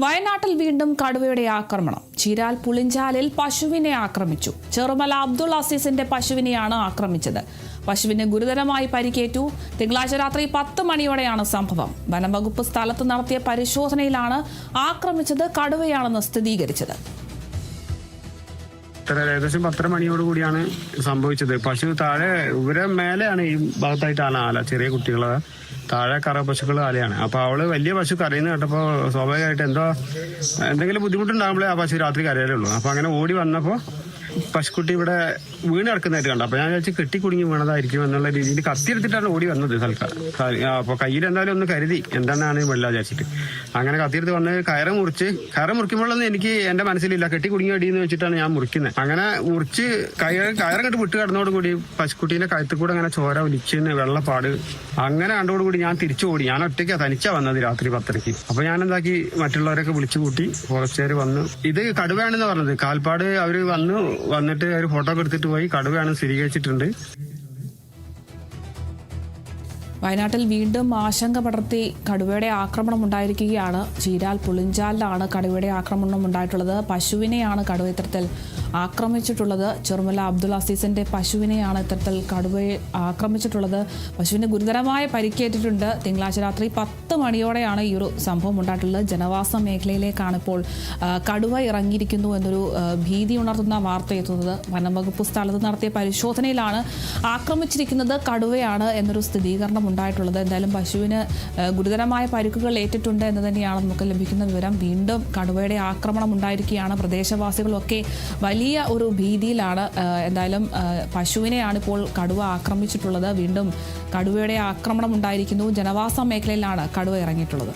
വയനാട്ടിൽ വീണ്ടും കടുവയുടെ ആക്രമണം. ചീരാൽ പുളിഞ്ചാലിൽ പശുവിനെ ആക്രമിച്ചു. ചെറുമല അബ്ദുൾ അസീസിന്റെ പശുവിനെയാണ് ആക്രമിച്ചത്. പശുവിന് ഗുരുതരമായി പരിക്കേറ്റു. തിങ്കളാഴ്ച രാത്രി 10 മണിയോടെയാണ് സംഭവം. വനംവകുപ്പ് സ്ഥലത്ത് നടത്തിയ പരിശോധനയിലാണ് ആക്രമിച്ചത് കടുവയാണെന്ന് സ്ഥിരീകരിച്ചത്. ഏകദേശം 10 മണിയോടുകൂടിയാണ് സംഭവിച്ചത്. പശു താഴെ ഇവരെ മേലെയാണ്, ഈ ഭാഗത്തായിട്ടാണ് ആല. ചെറിയ കുട്ടികളെ താഴെ കറ പശുക്കൾ ആലയാണ്. അപ്പൊ അവള് വലിയ പശു കരയുന്ന കേട്ടപ്പോ സ്വാഭാവികമായിട്ട് എന്തെങ്കിലും ബുദ്ധിമുട്ടുണ്ടാകുമ്പോഴേ ആ പശു രാത്രി കരയലേ ഉള്ളൂ. അപ്പൊ അങ്ങനെ ഓടി വന്നപ്പോ പശുക്കുട്ടി ഇവിടെ വീണ് കിടക്കുന്നതായിട്ട് കണ്ടു. അപ്പൊ ഞാൻ വിചാരിച്ച് കെട്ടിക്കുടുങ്ങി വീണതായിരിക്കും എന്നുള്ള രീതിയിൽ കത്തിയെടുത്തിട്ടാണ് ഓടി വന്നത്. അപ്പൊ കയ്യിൽ എന്തായാലും ഒന്ന് കരുതി എന്താണ് വെള്ള വിചാരിച്ചിട്ട് അങ്ങനെ കത്തിയെടുത്ത് വന്ന് കയറ് മുറിക്കുമ്പോഴൊന്നും എനിക്ക് എന്റെ മനസ്സിലില്ല കെട്ടിക്കുടുങ്ങി അടിയെന്ന് വെച്ചിട്ടാണ് ഞാൻ മുറിക്കുന്നത്. അങ്ങനെ മുറിച്ച് കയറങ്ങോട്ട് വിട്ട് കിടന്നോടുകൂടി പശുക്കുട്ടീന്റെ കഴുത്തിൽ കൂടെ അങ്ങനെ ചോര ഒലിച്ചിന്ന് വെള്ളപ്പാട് അങ്ങനെ കണ്ടോടുകൂടി ഞാൻ തിരിച്ചു ഓടി. ഞാൻ ഒറ്റയ്ക്കാ തനിച്ചാ വന്നത് രാത്രി 10:30. അപ്പൊ ഞാൻ എന്താക്കി മറ്റുള്ളവരൊക്കെ വിളിച്ചു കൂട്ടി. ഫോറസ്റ്റുകാർ വന്നു. ഇത് കടുവയാണെന്ന് പറഞ്ഞത്. കാൽപ്പാട് അവര് വന്നിട്ട് ഒരു ഫോട്ടോ ഒക്കെ എടുത്തിട്ട് പോയി. കടുവയാണെന്ന് സ്ഥിരീകരിച്ചിട്ടുണ്ട്. വയനാട്ടിൽ വീണ്ടും ആശങ്ക പടർത്തി കടുവയുടെ ആക്രമണം ഉണ്ടായിരിക്കുകയാണ്. ചീരാൽ പുളിഞ്ചാലിലാണ് കടുവയുടെ ആക്രമണം ഉണ്ടായിട്ടുള്ളത്. പശുവിനെയാണ് കടുവ ഇത്തരത്തിൽ ആക്രമിച്ചിട്ടുള്ളത്. ചെറുമല അബ്ദുൾ അസീസിന്റെ പശുവിനെയാണ് ഇത്തരത്തിൽ കടുവയെ ആക്രമിച്ചിട്ടുള്ളത്. പശുവിന് ഗുരുതരമായ പരിക്കേറ്റിട്ടുണ്ട്. തിങ്കളാഴ്ച രാത്രി 10 മണിയോടെയാണ് ഈ ഒരു സംഭവം ഉണ്ടായിട്ടുള്ളത്. ജനവാസ മേഖലയിലേക്കാണ് ഇപ്പോൾ കടുവ ഇറങ്ങിയിരിക്കുന്നു എന്നൊരു ഭീതി ഉണർത്തുന്ന വാർത്ത എത്തുന്നത്. വനംവകുപ്പ് സ്ഥലത്ത് നടത്തിയ പരിശോധനയിലാണ് ആക്രമിച്ചിരിക്കുന്നത് കടുവയാണ് എന്നൊരു സ്ഥിരീകരണം ഉണ്ടായിട്ടുള്ളത്. എന്തായാലും പശുവിന് ഗുരുതരമായ പരിക്കുകൾ ഏറ്റിട്ടുണ്ട് എന്ന് തന്നെയാണ് നമുക്ക് ലഭിക്കുന്ന വിവരം. വീണ്ടും കടുവയുടെ ആക്രമണം ഉണ്ടായിരിക്കുകയാണ്. പ്രദേശവാസികളൊക്കെ വലിയ ഒരു ഭീതിയിലാണ്. എന്തായാലും പശുവിനെയാണ് ഇപ്പോൾ കടുവ ആക്രമിച്ചിട്ടുള്ളത്. വീണ്ടും കടുവയുടെ ആക്രമണം ഉണ്ടായിരിക്കുന്നു. ജനവാസ മേഖലയിലാണ് കടുവ ഇറങ്ങിയിട്ടുള്ളത്.